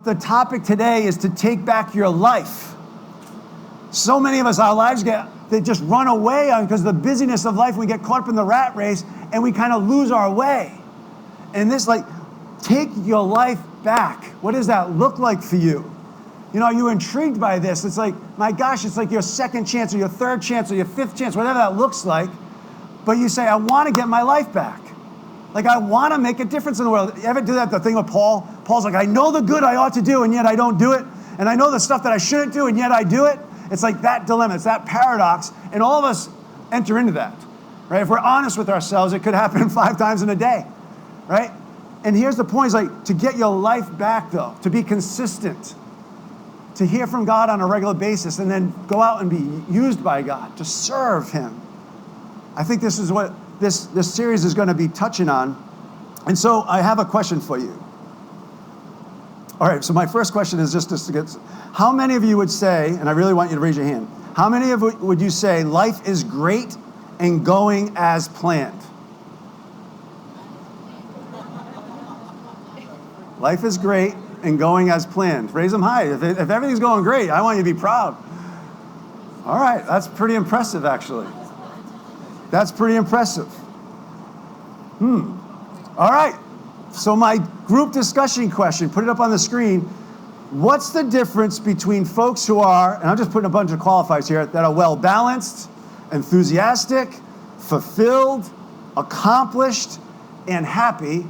The topic today is to take back your life. So many of us, our lives they just run away on because of the busyness of life. We get caught up in the rat race and we kind of lose our way. And this, take your life back. What does that look like for you? Are you intrigued by this? It's like, my gosh, it's like your second chance or your third chance or your fifth chance, whatever that looks like. But you say, I want to get my life back. I want to make a difference in the world. You ever do that, the thing with Paul? Paul's like, I know the good I ought to do, and yet I don't do it. And I know the stuff that I shouldn't do, and yet I do it. It's like that dilemma. It's that paradox. And all of us enter into that, right? If we're honest with ourselves, it could happen 5 times in a day, right? And here's the point, is to get your life back, though, to be consistent, to hear from God on a regular basis, and then go out and be used by God, to serve Him. I think this is what this series is going to be touching on. And so I have a question for you. All right, so my first question is just to get, how many of you would say, and I really want you to raise your hand, how many of you would you say life is great and going as planned? Life is great and going as planned. Raise them high. If everything's going great, I want you to be proud. All right, that's pretty impressive, actually. That's pretty impressive. All right. So my group discussion question, put it up on the screen. What's the difference between folks who are, and I'm just putting a bunch of qualifiers here, that are well-balanced, enthusiastic, fulfilled, accomplished, and happy,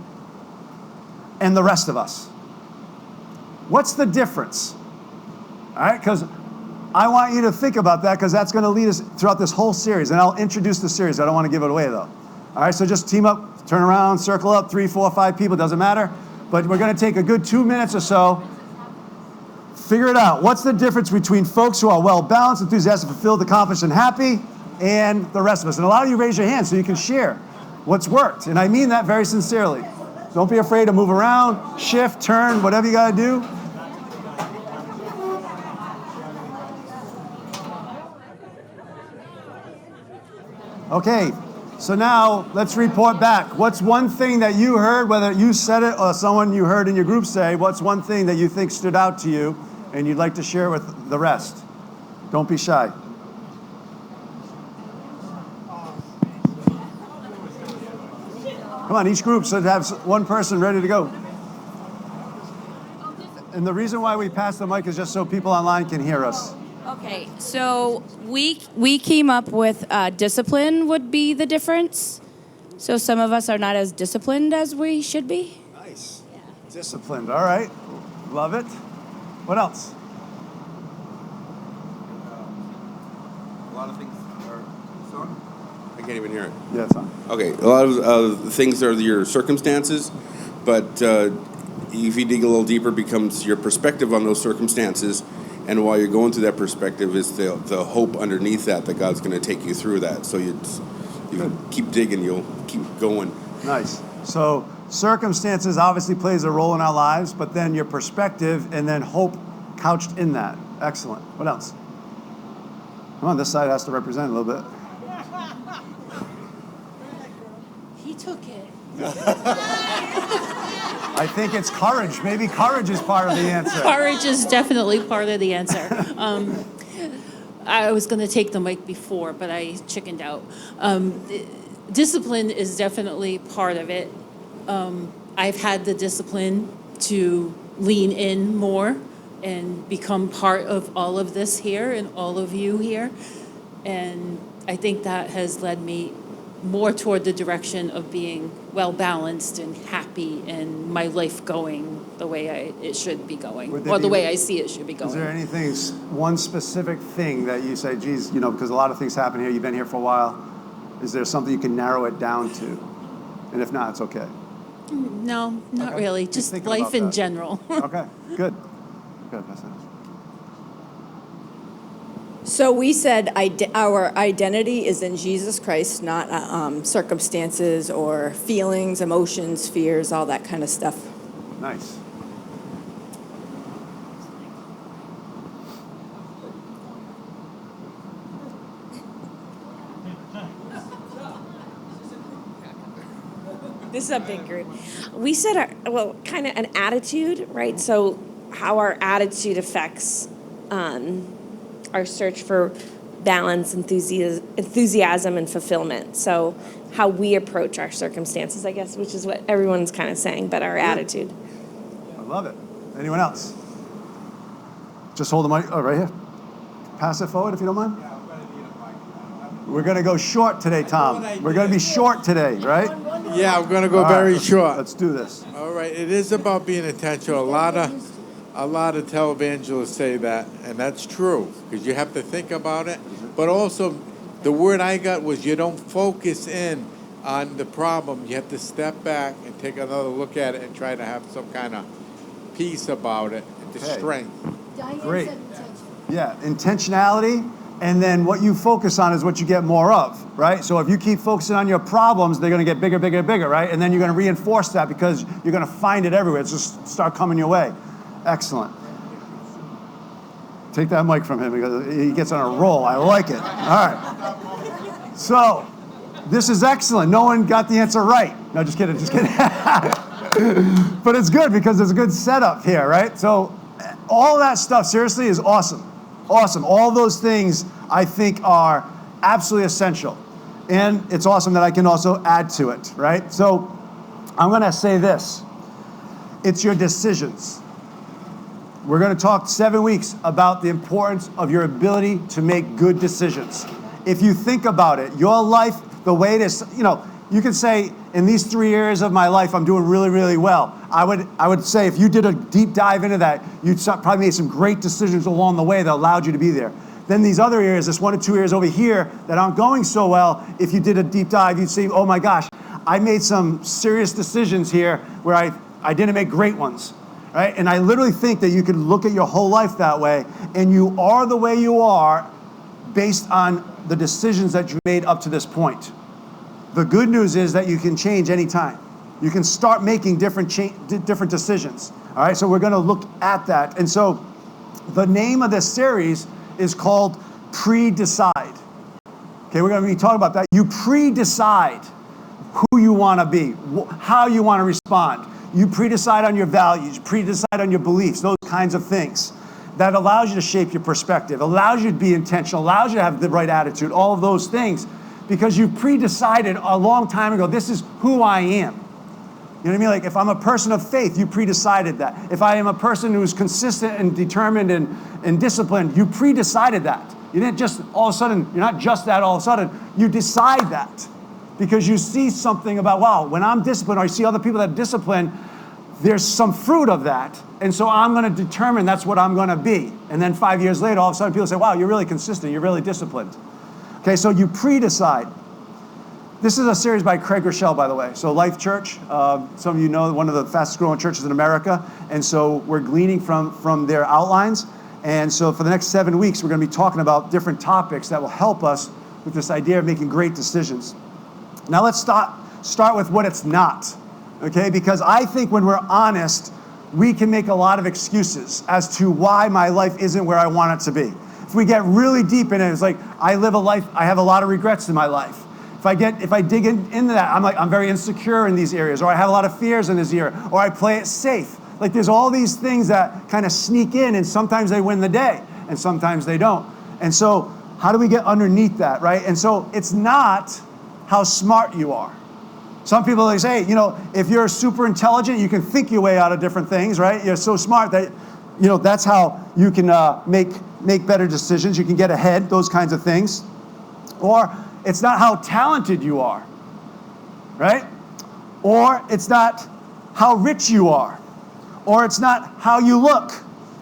and the rest of us? What's the difference? All right, because I want you to think about that, because that's going to lead us throughout this whole series. And I'll introduce the series. I don't want to give it away, though. All right, so just team up, turn around, circle up, 3, 4, 5 people, doesn't matter. But we're going to take a good 2 minutes or so. Figure it out. What's the difference between folks who are well-balanced, enthusiastic, fulfilled, accomplished, and happy, and the rest of us? And a lot of you raise your hand so you can share what's worked. And I mean that very sincerely. Don't be afraid to move around, shift, turn, whatever you got to do. Okay, so now let's report back. What's one thing that you heard, whether you said it or someone you heard in your group say, what's one thing that you think stood out to you and you'd like to share with the rest? Don't be shy. Come on, each group should have one person ready to go. And the reason why we pass the mic is just so people online can hear us. Okay, so we came up with discipline would be the difference. So some of us are not as disciplined as we should be. Nice. Yeah. Disciplined. All right. Love it. What else? A lot of things are... I can't even hear it. Yeah, it's on. Okay, a lot of things are your circumstances, but if you dig a little deeper, becomes your perspective on those circumstances. And while you're going through that perspective is the hope underneath that God's going to take you through that. So you keep digging, you'll keep going. Nice. So circumstances obviously plays a role in our lives, but then your perspective and then hope couched in that. Excellent. What else? Come on, this side has to represent a little bit. He took it. I think it's courage. Maybe courage is part of the answer. Courage is definitely part of the answer. I was going to take the mic before, but I chickened out. Discipline is definitely part of it. I've had the discipline to lean in more and become part of all of this here and all of you here. And I think that has led me more toward the direction of being well-balanced and happy and my life going the way it should be going, or the way I see it should be going. Is there anything, one specific thing that you say, geez, because a lot of things happen here, you've been here for a while, is there something you can narrow it down to? And if not, it's okay. No, not really. Just life in general. Okay, good. Good, that's nice. So we said our identity is in Jesus Christ, not circumstances or feelings, emotions, fears, all that kind of stuff. Nice. This is a big group. We said, kind of an attitude, right? So how our attitude affects our search for balance, enthusiasm, and fulfillment. So how we approach our circumstances, I guess, which is what everyone's kind of saying, but our attitude. I love it. Anyone else? Just hold the mic. Oh, right here. Pass it forward if you don't mind. We're going to go short today, Tom. We're going to be short today, right? Yeah, I'm going to go All very right, short. Let's do this. All right, it is about being intentional. A lot of televangelists say that, and that's true, because you have to think about it. But also, the word I got was you don't focus in on the problem. You have to step back and take another look at it and try to have some kind of peace about it, and the Okay. strength. Great. Yeah, intentionality, and then what you focus on is what you get more of, right? So if you keep focusing on your problems, they're going to get bigger, bigger, bigger, right? And then you're going to reinforce that because you're going to find it everywhere. It's just start coming your way. Excellent. Take that mic from him because he gets on a roll. I like it. All right. So this is excellent. No one got the answer right. No, just kidding, just kidding. But it's good because there's a good setup here, right? So all that stuff, seriously, is awesome. Awesome. All those things, I think, are absolutely essential. And it's awesome that I can also add to it, right? So I'm going to say this. It's your decisions. We're going to talk 7 weeks about the importance of your ability to make good decisions. If you think about it, your life, the way it is, you can say, in these 3 areas of my life, I'm doing really, really well. I would say if you did a deep dive into that, you'd probably made some great decisions along the way that allowed you to be there. Then these other areas, this 1 or 2 areas over here that aren't going so well, if you did a deep dive, you'd say, oh my gosh, I made some serious decisions here where I didn't make great ones, right? And I literally think that you could look at your whole life that way, and you are the way you are based on the decisions that you made up to this point. The good news is that you can change anytime. You can start making different decisions. All right, so we're going to look at that. And so the name of this series is called Pre-Decide. Okay, we're going to be talking about that. You pre-decide who you want to be, how you want to respond. You pre-decide on your values, you pre-decide on your beliefs, those kinds of things. That allows you to shape your perspective, allows you to be intentional, allows you to have the right attitude, all of those things. Because you pre-decided a long time ago, this is who I am. You know what I mean? Like if I'm a person of faith, you pre-decided that. If I am a person who's consistent and determined and disciplined, you pre-decided that. You didn't just all of a sudden, you're not just that all of a sudden, you decide that. Because you see something about, wow, when I'm disciplined or I see other people that are disciplined, there's some fruit of that. And so I'm going to determine that's what I'm going to be. And then 5 years later, all of a sudden people say, wow, you're really consistent, you're really disciplined. Okay, so you pre-decide. This is a series by Craig Rochelle, by the way. So Life Church, some of you know, one of the fastest growing churches in America. And so we're gleaning from their outlines. And so for the next 7 weeks, we're going to be talking about different topics that will help us with this idea of making great decisions. Now let's start with what it's not, okay? Because I think when we're honest, we can make a lot of excuses as to why my life isn't where I want it to be. If we get really deep in it, it's like, I live a life, I have a lot of regrets in my life. If I dig into that, I'm very insecure in these areas, or I have a lot of fears in this area, or I play it safe. Like there's all these things that kind of sneak in, and sometimes they win the day, and sometimes they don't. And so how do we get underneath that, right? And so it's not how smart you are. Some people, they say, if you're super intelligent, you can think your way out of different things, right? You're so smart that, that's how you can make better decisions. You can get ahead, those kinds of things. Or it's not how talented you are, right? Or it's not how rich you are. Or it's not how you look.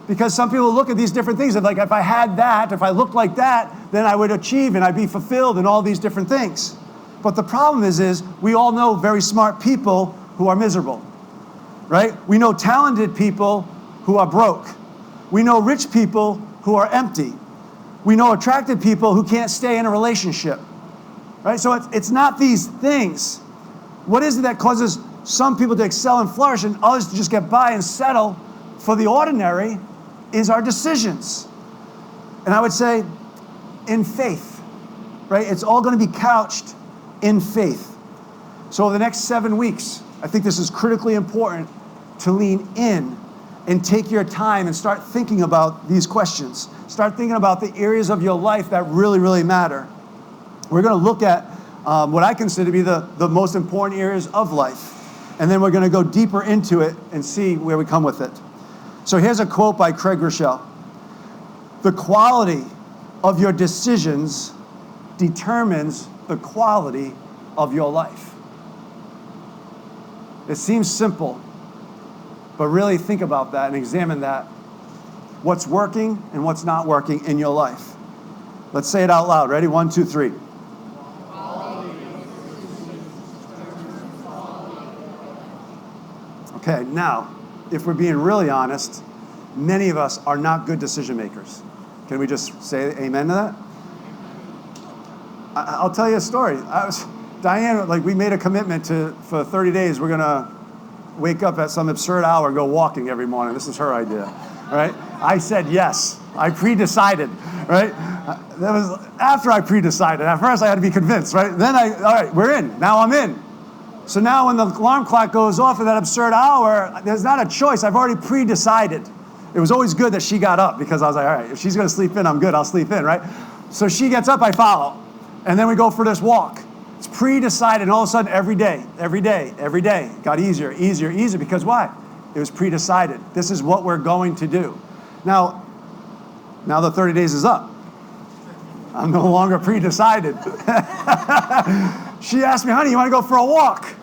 Because some people look at these different things and like, if I had that, if I looked like that, then I would achieve and I'd be fulfilled and all these different things. But the problem is we all know very smart people who are miserable, right? We know talented people who are broke. We know rich people who are empty. We know attractive people who can't stay in a relationship, right? So it's not these things. What is it that causes some people to excel and flourish and others to just get by and settle for the ordinary is our decisions. And I would say in faith, right? It's all going to be couched in faith. So over the next 7 weeks, I think this is critically important to lean in and take your time and start thinking about these questions. Start thinking about the areas of your life that really, really matter. We're going to look at what I consider to be the most important areas of life. And then we're going to go deeper into it and see where we come with it. So here's a quote by Craig Rochelle. The quality of your decisions determines the quality of your life. It seems simple, but really think about that and examine that. What's working and what's not working in your life. Let's say it out loud. Ready? 1, 2, 3. Okay, now, if we're being really honest, many of us are not good decision makers. Can we just say amen to that? I'll tell you a story. Diane, we made a commitment for 30 days, we're gonna wake up at some absurd hour and go walking every morning. This is her idea, right? I said yes. I pre-decided, right? That was after I pre-decided. At first I had to be convinced, right? Then all right, we're in. Now I'm in. So now when the alarm clock goes off at that absurd hour, there's not a choice. I've already pre-decided. It was always good that she got up because I was like, all right, if she's gonna sleep in, I'm good, I'll sleep in, right? So she gets up, I follow. And then we go for this walk. It's pre-decided, and all of a sudden, every day, it got easier, because why? It was pre-decided. This is what we're going to do. Now the 30 days is up. I'm no longer pre-decided. She asked me, honey, you want to go for a walk?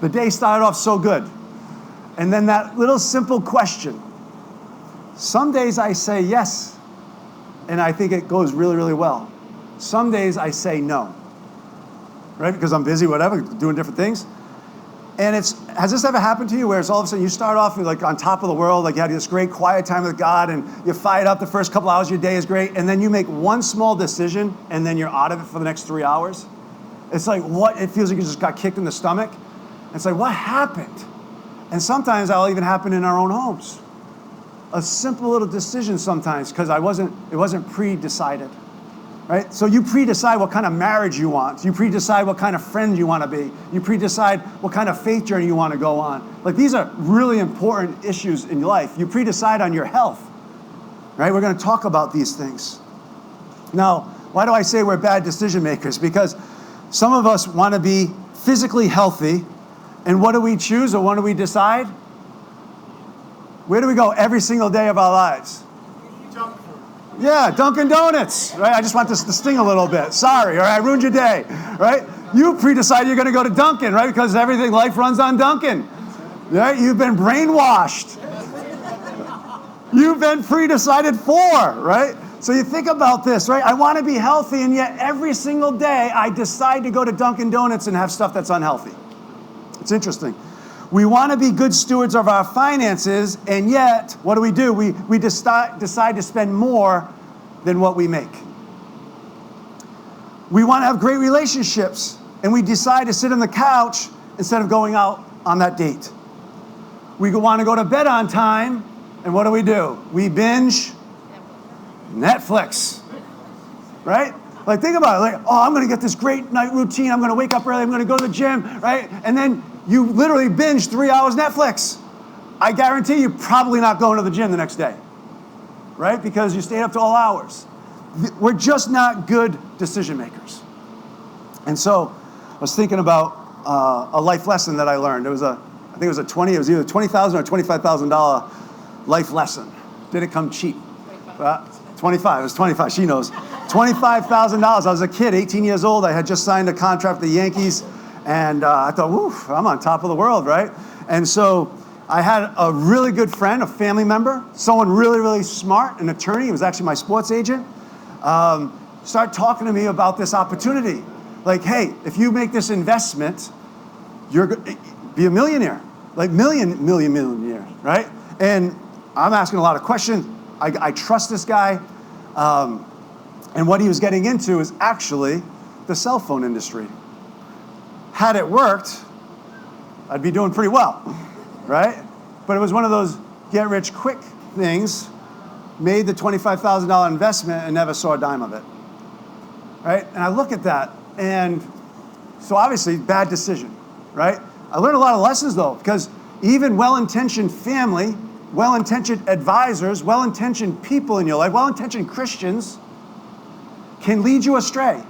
The day started off so good. And then that little simple question. Some days I say yes, and I think it goes really, really well. Some days I say no, right? Because I'm busy, whatever, doing different things. And has this ever happened to you where it's all of a sudden you start off like on top of the world, like you had this great quiet time with God and you're fired up the first couple hours of your day is great, and then you make one small decision and then you're out of it for the next 3 hours? It's like it feels like you just got kicked in the stomach. It's like, what happened? And sometimes that'll even happen in our own homes. A simple little decision sometimes because it wasn't pre-decided. Right? So you pre-decide what kind of marriage you want. You pre-decide what kind of friend you want to be. You pre-decide what kind of faith journey you want to go on. Like, these are really important issues in your life. You pre-decide on your health. Right? We're going to talk about these things. Now, why do I say we're bad decision makers? Because some of us want to be physically healthy, and what do we choose or what do we decide? Where do we go every single day of our lives? Yeah, Dunkin' Donuts, right? I just want this to sting a little bit. Sorry, all right, I ruined your day, right? You pre-decide you're going to go to Dunkin', right? Because life runs on Dunkin', right? You've been brainwashed. You've been pre-decided for, right? So you think about this, right? I want to be healthy, and yet every single day I decide to go to Dunkin' Donuts and have stuff that's unhealthy. It's interesting. We want to be good stewards of our finances, and yet, what do? We decide to spend more than what we make. We want to have great relationships, and we decide to sit on the couch instead of going out on that date. We want to go to bed on time, and what do? We binge Netflix, right? Like, think about it. Like, oh, I'm going to get this great night routine. I'm going to wake up early. I'm going to go to the gym, right? And then you literally binge 3 hours Netflix. I guarantee you're probably not going to the gym the next day, right? Because you stayed up to all hours. We're just not good decision makers. And so I was thinking about a life lesson that I learned. It was either $20,000 or $25,000 life lesson. Didn't come cheap. 25, it was 25, she knows. $25,000. I was a kid, 18 years old. I had just signed a contract with the Yankees. And I thought, woof, I'm on top of the world, right? And so I had a really good friend, a family member, someone really, really smart, an attorney. He was actually my sports agent. Start talking to me about this opportunity. Like, hey, if you make this investment, you're going to be a millionaire. Like millionaire, right? And I'm asking a lot of questions. I trust this guy. And what he was getting into is actually the cell phone industry. Had it worked, I'd be doing pretty well, right? But it was one of those get-rich-quick things, made the $25,000 investment and never saw a dime of it, right? And I look at that, and so obviously, bad decision, right? I learned a lot of lessons, though, because even well-intentioned family, well-intentioned advisors, well-intentioned people in your life, well-intentioned Christians can lead you astray.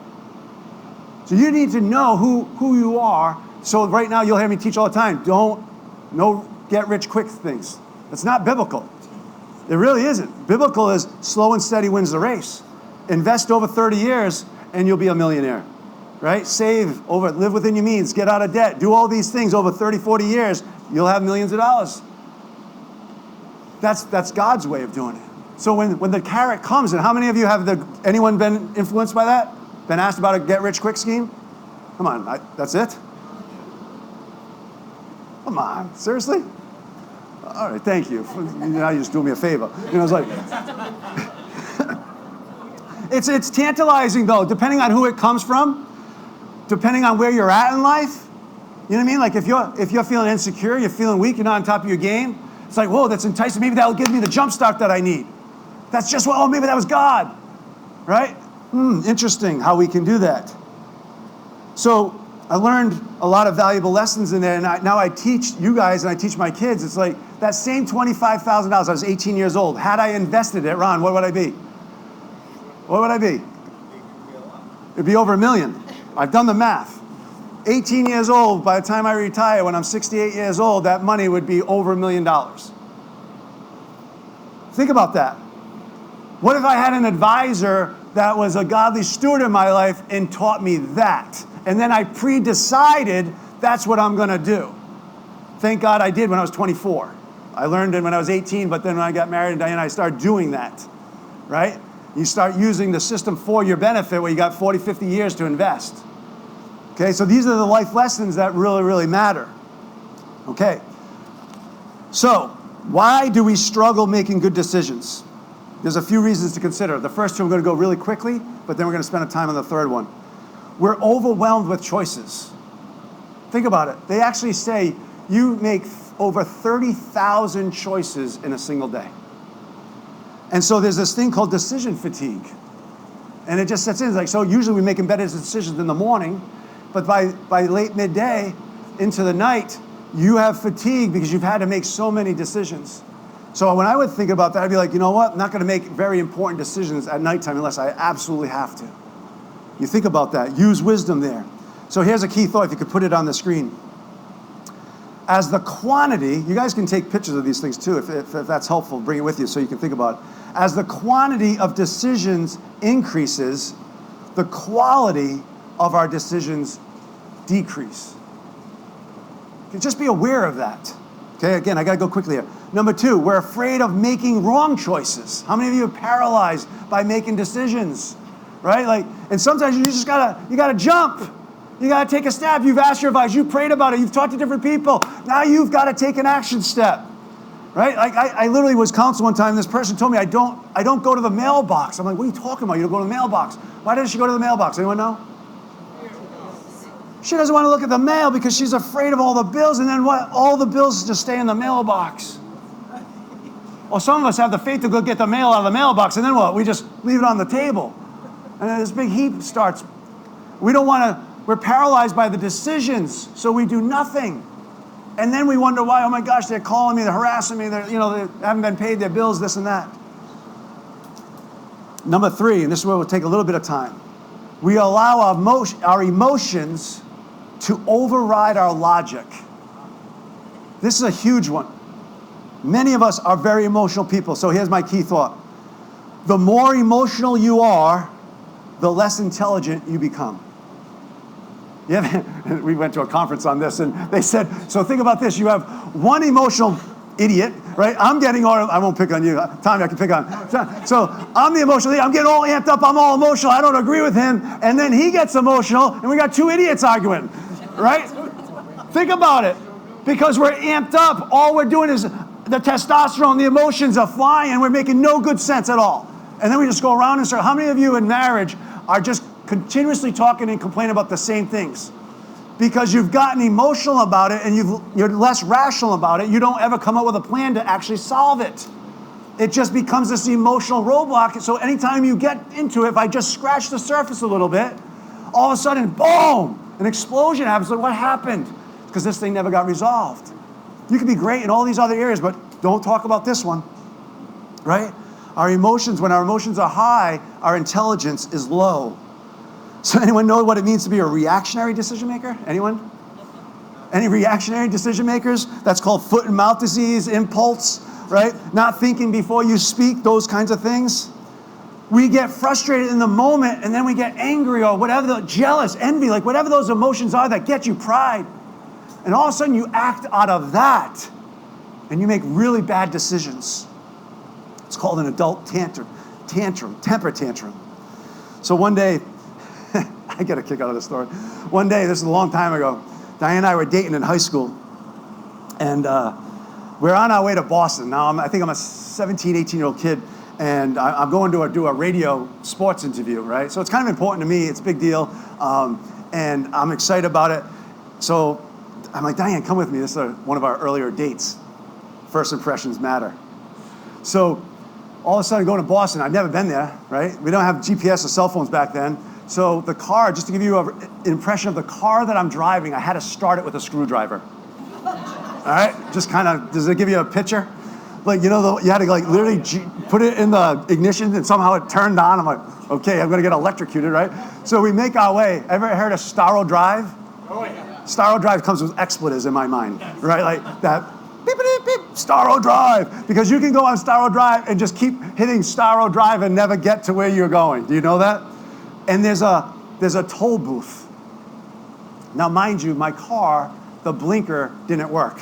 So you need to know who you are. So right now you'll hear me teach all the time, no get-rich-quick things. It's not biblical. It really isn't. Biblical is slow and steady wins the race. Invest over 30 years and you'll be a millionaire, right? Save over, live within your means, get out of debt, do all these things over 30, 40 years, you'll have millions of dollars. That's God's way of doing it. So when the carrot comes, and how many of you anyone been influenced by that? Been asked about a get-rich-quick scheme? Come on, that's it? Come on, seriously? All right, thank you. Now you just do me a favor. It's like, it's tantalizing though, depending on who it comes from, depending on where you're at in life. You know what I mean? Like if you're feeling insecure, you're feeling weak, you're not on top of your game, it's like, whoa, that's enticing. Maybe that'll give me the jump start that I need. That's just maybe that was God, right? Interesting how we can do that. So I learned a lot of valuable lessons in there, and now I teach you guys and I teach my kids. It's like that same $25,000, I was 18 years old. Had I invested it, Ron, what would I be? What would I be? It'd be over $1 million. I've done the math. 18 years old, by the time I retire, when I'm 68 years old, that money would be over $1 million. Think about that. What if I had an advisor that was a godly steward in my life and taught me that? And then I pre-decided that's what I'm going to do. Thank God I did when I was 24. I learned it when I was 18, but then when I got married to Diana, I started doing that, right? You start using the system for your benefit where you got 40, 50 years to invest. Okay, so these are the life lessons that really, really matter. Okay, so why do we struggle making good decisions? There's a few reasons to consider. The first two I'm going to go really quickly, but then we're going to spend time on the third one. We're overwhelmed with choices. Think about it. They actually say you make over 30,000 choices in a single day. And so there's this thing called decision fatigue. And it just sets in. It's like, so usually we're making better decisions in the morning, but by late midday into the night, you have fatigue because you've had to make so many decisions. So when I would think about that, I'd be like, you know what? I'm not going to make very important decisions at nighttime unless I absolutely have to. You think about that. Use wisdom there. So here's a key thought, if you could put it on the screen. As the quantity, you guys can take pictures of these things too, if that's helpful, bring it with you so you can think about it. As the quantity of decisions increases, the quality of our decisions decrease. Just be aware of that. Okay, again, I got to go quickly here. Number two, we're afraid of making wrong choices. How many of you are paralyzed by making decisions? Right? Like, and sometimes you just gotta jump. You gotta take a step. You've asked your advice, you prayed about it, you've talked to different people. Now you've got to take an action step. Right? Like I literally was counseled one time, this person told me I don't go to the mailbox. I'm like, what are you talking about? You don't go to the mailbox. Why doesn't she go to the mailbox? Anyone know? She doesn't want to look at the mail because she's afraid of all the bills, and then what? All the bills just stay in the mailbox. Well, some of us have the faith to go get the mail out of the mailbox, and then what? We just leave it on the table. And then this big heap starts. We're paralyzed by the decisions, so we do nothing. And then we wonder why, oh my gosh, they're calling me, they're harassing me, they haven't been paid their bills, this and that. Number three, and this is where we'll take a little bit of time. We allow our emotions to override our logic. This is a huge one. Many of us are very emotional people, so here's my key thought. The more emotional you are, the less intelligent you become. Yeah, we went to a conference on this, and they said, so think about this. You have one emotional idiot, right? I won't pick on you. Tommy, I can pick on. So I'm the emotional idiot. I'm getting all amped up. I'm all emotional. I don't agree with him. And then he gets emotional, and we got two idiots arguing, right? Think about it. Because we're amped up, all we're doing is the testosterone, the emotions are flying, and we're making no good sense at all. And then we just go around and circle. How many of you in marriage are just continuously talking and complaining about the same things? Because you've gotten emotional about it and you're less rational about it. You don't ever come up with a plan to actually solve it. It just becomes this emotional roadblock. So anytime you get into it, if I just scratch the surface a little bit, all of a sudden, boom, an explosion happens. Like, what happened? Because this thing never got resolved. You can be great in all these other areas, but don't talk about this one, right? Our emotions, when our emotions are high, our intelligence is low. So anyone know what it means to be a reactionary decision maker? Anyone? Any reactionary decision makers? That's called foot and mouth disease, impulse, right? Not thinking before you speak, those kinds of things. We get frustrated in the moment, and then we get angry or whatever, jealous, envy, like whatever those emotions are that get you, pride. And all of a sudden you act out of that, and you make really bad decisions. It's called an adult temper tantrum. So one day, I get a kick out of this story. One day, this is a long time ago, Diane and I were dating in high school, and we're on our way to Boston. Now, I think I'm a 17, 18-year-old kid, and I'm going to do a radio sports interview, right? So it's kind of important to me. It's a big deal, and I'm excited about it. So I'm like, Diane, come with me. This is one of our earlier dates. First impressions matter. So all of a sudden, going to Boston, I've never been there, right? We don't have GPS or cell phones back then. So the car, just to give you an impression of the car that I'm driving, I had to start it with a screwdriver. All right? Just kind of, does it give you a picture? Like, you know, you had to like literally put it in the ignition and somehow it turned on. I'm like, okay, I'm gonna get electrocuted, right? So we make our way. Ever heard of Starro Drive? Oh yeah. Starro Drive comes with expletives in my mind, right? Like that, beep, beep, beep, Starro Drive. Because you can go on Starro Drive and just keep hitting Starro Drive and never get to where you're going. Do you know that? And there's a toll booth. Now, mind you, my car, the blinker didn't work.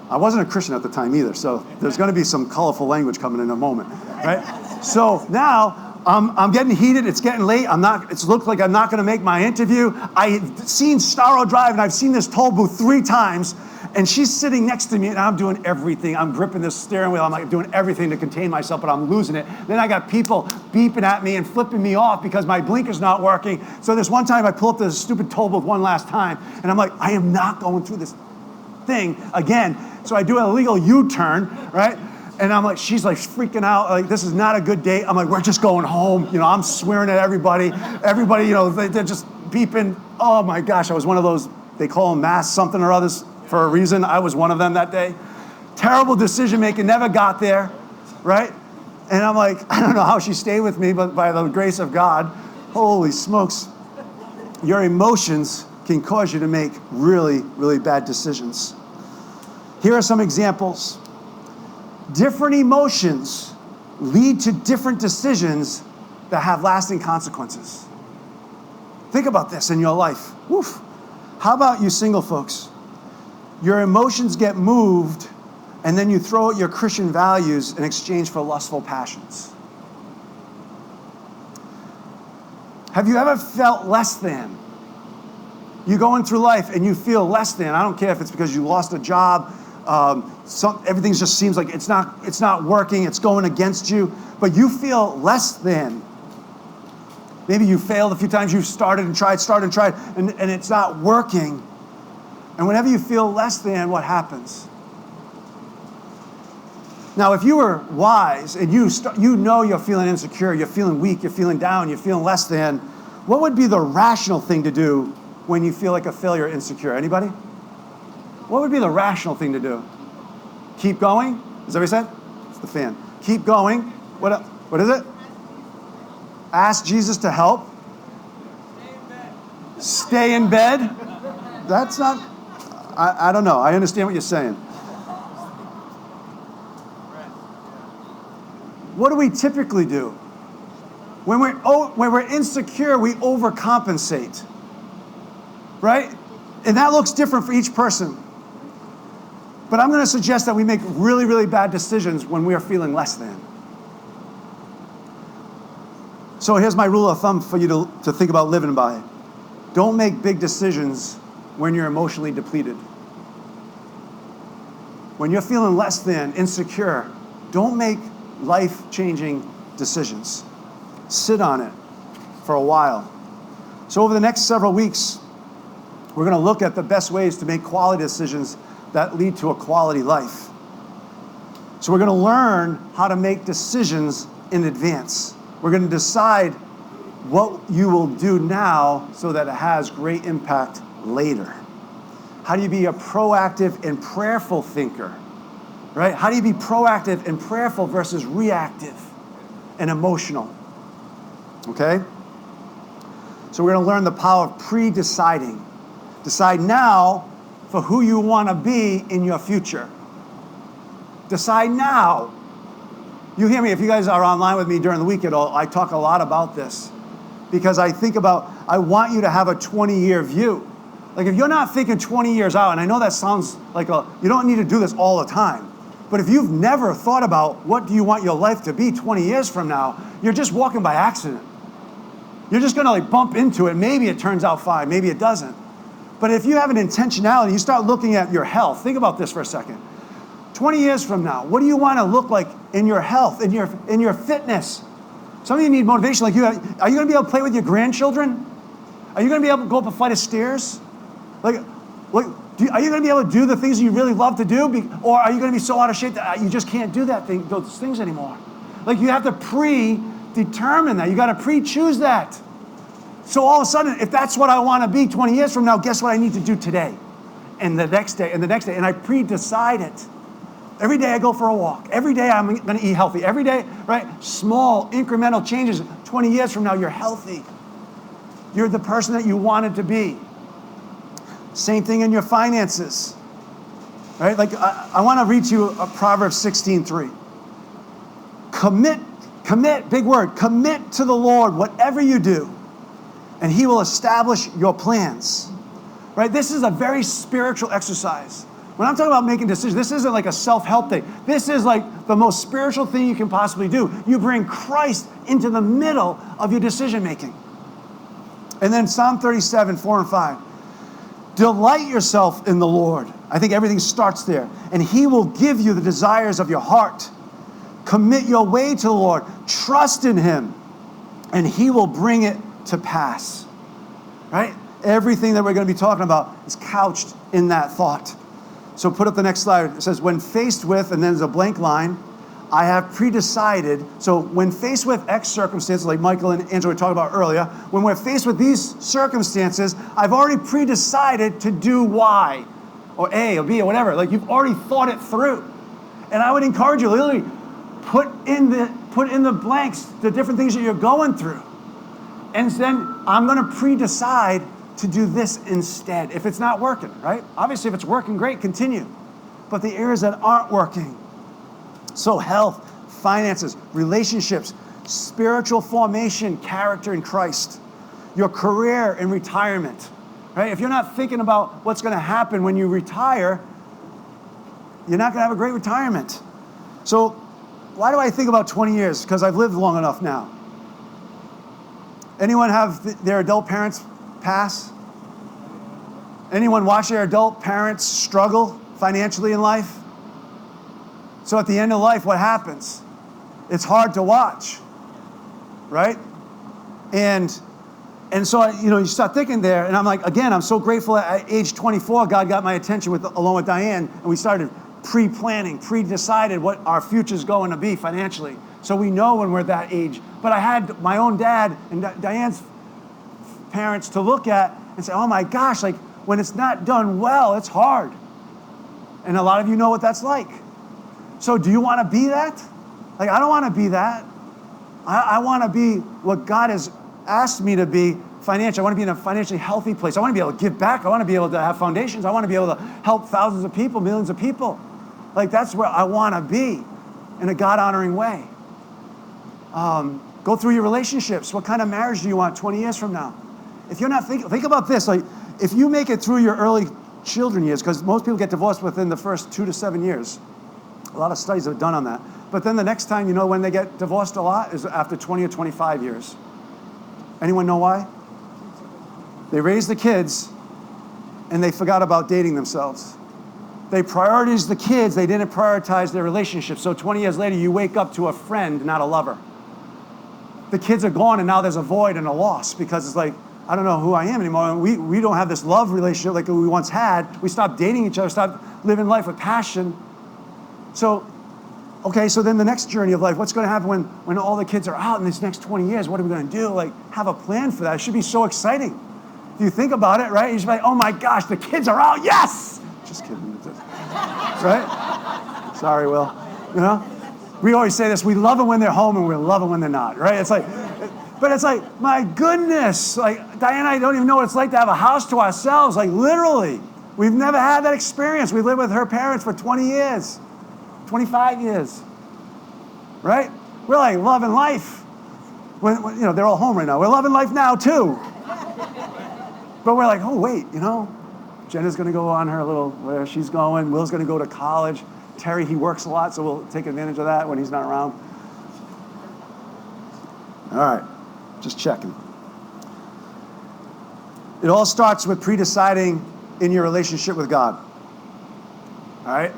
I wasn't a Christian at the time either, so there's going to be some colorful language coming in a moment, right? So now I'm getting heated. It's getting late. It looks like I'm not going to make my interview. I've seen Starro Drive and I've seen this toll booth 3 times, and she's sitting next to me, and I'm doing everything. I'm gripping this steering wheel. I'm like doing everything to contain myself, but I'm losing it. Then I got people beeping at me and flipping me off because my blinker's not working. So this one time I pull up to this stupid toll booth one last time, and I'm like, I am not going through this thing again. So I do an illegal U-turn, right? And I'm like, she's like freaking out, like this is not a good date. I'm like, we're just going home. You know, I'm swearing at everybody. Everybody, you know, they're just beeping. Oh my gosh, I was one of those, they call them mass something or others for a reason. I was one of them that day. Terrible decision making, never got there, right? And I'm like, I don't know how she stayed with me, but by the grace of God, holy smokes. Your emotions can cause you to make really, really bad decisions. Here are some examples. Different emotions lead to different decisions that have lasting consequences. Think about this in your life. Woof. How about you single folks? Your emotions get moved, and then you throw out your Christian values in exchange for lustful passions. Have you ever felt less than? You're going through life and you feel less than. I don't care if it's because you lost a job, everything just seems like it's not working, it's going against you, but you feel less than. Maybe you failed a few times, you started and tried, and it's not working. And whenever you feel less than, what happens? Now, if you were wise and you know you're feeling insecure, you're feeling weak, you're feeling down, you're feeling less than, what would be the rational thing to do when you feel like a failure or insecure? Anybody? What would be the rational thing to do? Keep going? Is that what he said? It's the fan. Keep going. What is it? Ask Jesus to help. Stay in bed. That's not, I don't know. I understand what you're saying. What do we typically do? When we're insecure, we overcompensate. Right? And that looks different for each person. But I'm going to suggest that we make really, really bad decisions when we are feeling less than. So here's my rule of thumb for you to think about living by. Don't make big decisions when you're emotionally depleted. When you're feeling less than, insecure, don't make life-changing decisions. Sit on it for a while. So over the next several weeks, we're going to look at the best ways to make quality decisions that lead to a quality life. So we're going to learn how to make decisions in advance. We're going to decide what you will do now so that it has great impact later. How do you be a proactive and prayerful thinker? Right? How do you be proactive and prayerful versus reactive and emotional? Okay? So we're going to learn the power of pre-deciding. Decide now for who you want to be in your future. Decide now. You hear me, if you guys are online with me during the week at all, I talk a lot about this. Because I think about, I want you to have a 20-year view. Like if you're not thinking 20 years out, and I know that sounds like you don't need to do this all the time. But if you've never thought about what do you want your life to be 20 years from now, you're just walking by accident. You're just gonna like bump into it. Maybe it turns out fine, maybe it doesn't. But if you have an intentionality, you start looking at your health. Think about this for a second. 20 years from now, what do you want to look like in your health, in your fitness? Some of you need motivation. Like are you going to be able to play with your grandchildren? Are you going to be able to go up a flight of stairs? Are you going to be able to do the things you really love to do? Or are you going to be so out of shape that you just can't do those things anymore? Like you have to predetermine that. You got to pre-choose that. So all of a sudden, if that's what I want to be 20 years from now, guess what I need to do today? And the next day, and the next day. And I pre-decide it. Every day I go for a walk. Every day I'm going to eat healthy. Every day, right? Small, incremental changes. 20 years from now, you're healthy. You're the person that you wanted to be. Same thing in your finances. Right? Like, I want to read to you Proverbs 16:3. Commit, big word, commit to the Lord whatever you do, and He will establish your plans. Right? This is a very spiritual exercise. When I'm talking about making decisions, this isn't like a self-help thing. This is like the most spiritual thing you can possibly do. You bring Christ into the middle of your decision making. And then Psalm 37:4-5. Delight yourself in the Lord. I think everything starts there. And He will give you the desires of your heart. Commit your way to the Lord. Trust in Him. And He will bring it to pass. Right? Everything that we're going to be talking about is couched in that thought. So put up the next slide. It says, when faced with, and then there's a blank line, I have pre-decided. So when faced with X circumstances, like Michael and Angela were talking about earlier, when we're faced with these circumstances, I've already pre-decided to do Y, or A, or B, or whatever. Like you've already thought it through. And I would encourage you, literally, put in the blanks the different things that you're going through. And then I'm going to pre-decide to do this instead, if it's not working, right? Obviously, if it's working, great, continue. But the areas that aren't working, so health, finances, relationships, spiritual formation, character in Christ, your career and retirement, right? If you're not thinking about what's going to happen when you retire, you're not going to have a great retirement. So why do I think about 20 years? Because I've lived long enough now. Anyone have their adult parents pass? Anyone watch their adult parents struggle financially in life? So at the end of life, what happens? It's hard to watch, right? And so you start thinking there, and I'm like, again, I'm so grateful. At age 24, God got my attention along with Diane, and we started pre-planning, pre-decided what our future's going to be financially. So we know when we're that age. But I had my own dad and Diane's parents to look at and say, oh my gosh, like when it's not done well, it's hard. And a lot of you know what that's like. So do you want to be that? Like, I don't want to be that. I want to be what God has asked me to be financially. I want to be in a financially healthy place. I want to be able to give back. I want to be able to have foundations. I want to be able to help thousands of people, millions of people. Like, that's where I want to be in a God-honoring way. Go through your relationships. What kind of marriage do you want 20 years from now? If you're not think about this, like if you make it through your early children years, because most people get divorced within the first 2 to 7 years. A lot of studies are done on that. But then the next time, you know when they get divorced a lot is after 20 or 25 years. Anyone know why? They raised the kids and they forgot about dating themselves. They prioritized the kids, they didn't prioritize their relationship. So 20 years later, you wake up to a friend, not a lover. The kids are gone and now there's a void and a loss because it's like, I don't know who I am anymore. We don't have this love relationship like we once had. We stopped dating each other, stopped living life with passion. So, okay, so then the next journey of life, what's going to happen when all the kids are out in these next 20 years? What are we going to do? Like, have a plan for that. It should be so exciting. Do you think about it, right? You should be like, oh my gosh, the kids are out, yes! Just kidding. Right? Sorry, Will. You know? We always say this, we love them when they're home and we love them when they're not, right? It's like, but it's like, my goodness, like Diane and I don't even know what it's like to have a house to ourselves, like literally. We've never had that experience. We lived with her parents for 20 years, 25 years, right? We're like loving life. When, you know, they're all home right now. We're loving life now too. But we're like, oh wait, you know, Jenna's gonna go on her little, where she's going. Will's gonna go to college. Terry, he works a lot, so we'll take advantage of that when he's not around. All right, just checking. It all starts with pre-deciding in your relationship with God. All right?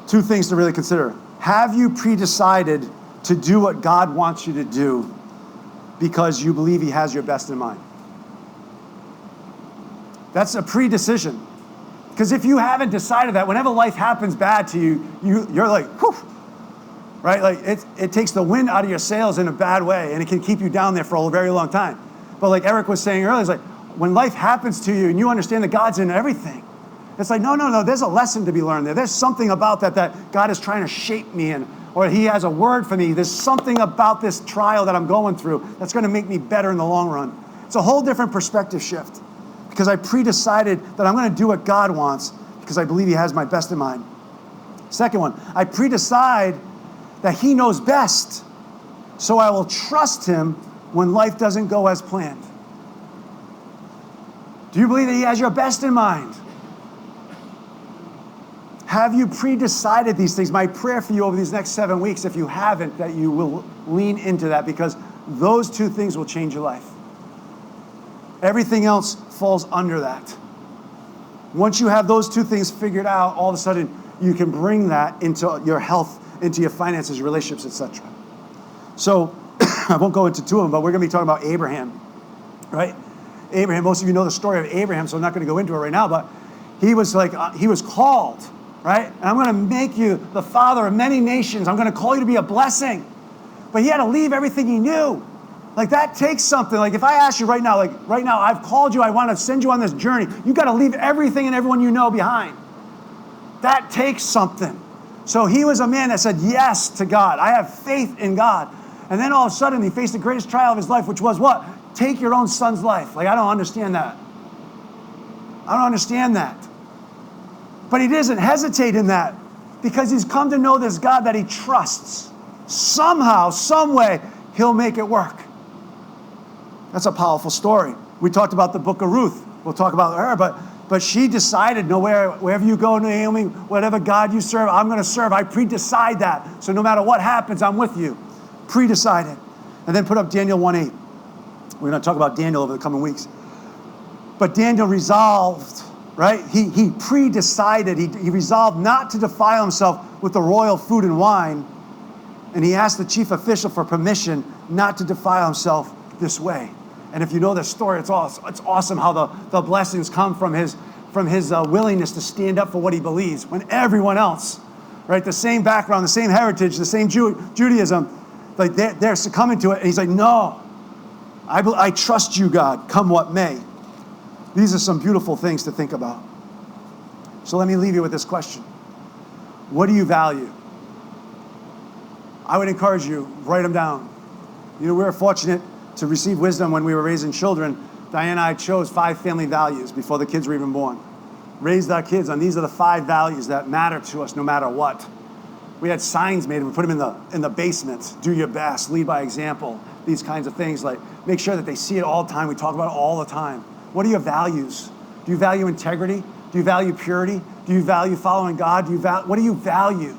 Two things to really consider. Have you pre-decided to do what God wants you to do because you believe he has your best in mind? That's a pre-decision. Because if you haven't decided that, whenever life happens bad to you, you're like, whew, right? Like it takes the wind out of your sails in a bad way, and it can keep you down there for a very long time. But like Eric was saying earlier, it's like when life happens to you and you understand that God's in everything, it's like, no, there's a lesson to be learned there. There's something about that God is trying to shape me in, or he has a word for me. There's something about this trial that I'm going through that's going to make me better in the long run. It's a whole different perspective shift. Because I pre-decided that I'm going to do what God wants because I believe he has my best in mind. Second one, I pre-decide that he knows best, so I will trust him when life doesn't go as planned. Do you believe that he has your best in mind? Have you pre-decided these things? My prayer for you over these next 7 weeks, if you haven't, that you will lean into that, because those two things will change your life. Everything else falls under that. Once you have those two things figured out, all of a sudden you can bring that into your health, into your finances, your relationships, etc. So I won't go into two of them, but we're going to be talking about Abraham, right? Abraham, most of you know the story of Abraham, so I'm not going to go into it right now, but he was called, right? And I'm going to make you the father of many nations. I'm going to call you to be a blessing. But he had to leave everything he knew. Like that takes something. Like if I ask you right now, I've called you, I want to send you on this journey. You got to leave everything and everyone you know behind. That takes something. So he was a man that said yes to God. I have faith in God. And then all of a sudden he faced the greatest trial of his life, which was what? Take your own son's life. Like I don't understand that. I don't understand that. But he doesn't hesitate in that because he's come to know this God that he trusts. Somehow, some way, he'll make it work. That's a powerful story. We talked about the book of Ruth. We'll talk about her, but she decided, no, wherever you go, Naomi, whatever God you serve, I'm going to serve. I pre-decide that. So no matter what happens, I'm with you. Pre-decided. And then put up Daniel 1:8. We're going to talk about Daniel over the coming weeks. But Daniel resolved, right? He pre-decided. He resolved not to defile himself with the royal food and wine. And he asked the chief official for permission not to defile himself this way. And if you know this story, it's awesome how the blessings come from his willingness to stand up for what he believes when everyone else, right, the same background, the same heritage, the same Judaism, like they're succumbing to it. And he's like, no, I trust you, God, come what may. These are some beautiful things to think about. So let me leave you with this question. What do you value? I would encourage you, write them down. You know, we were fortunate to receive wisdom when we were raising children. Diane and I chose 5 family values before the kids were even born. Raised our kids on these are the 5 values that matter to us no matter what. We had signs made and we put them in the basement. Do your best, lead by example. These kinds of things, like make sure that they see it all the time. We talk about it all the time. What are your values? Do you value integrity? Do you value purity? Do you value following God? What do you value?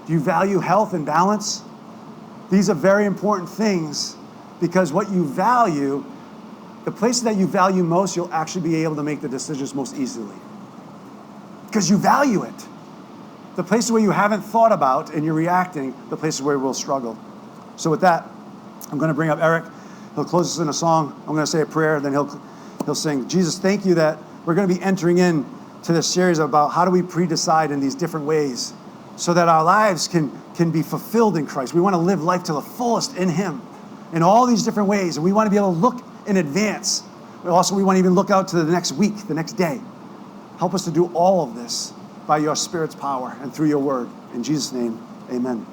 Do you value health and balance? These are very important things because what you value, the places that you value most, you'll actually be able to make the decisions most easily. Because you value it. The places where you haven't thought about and you're reacting, the places where we'll struggle. So with that, I'm going to bring up Eric. He'll close us in a song. I'm going to say a prayer, then he'll sing. Jesus, thank you that we're going to be entering into this series about how do we pre-decide in these different ways so that our lives can be fulfilled in Christ. We want to live life to the fullest in him in all these different ways. And we want to be able to look in advance. But also, we want to even look out to the next week, the next day. Help us to do all of this by your Spirit's power and through your word. In Jesus' name, amen.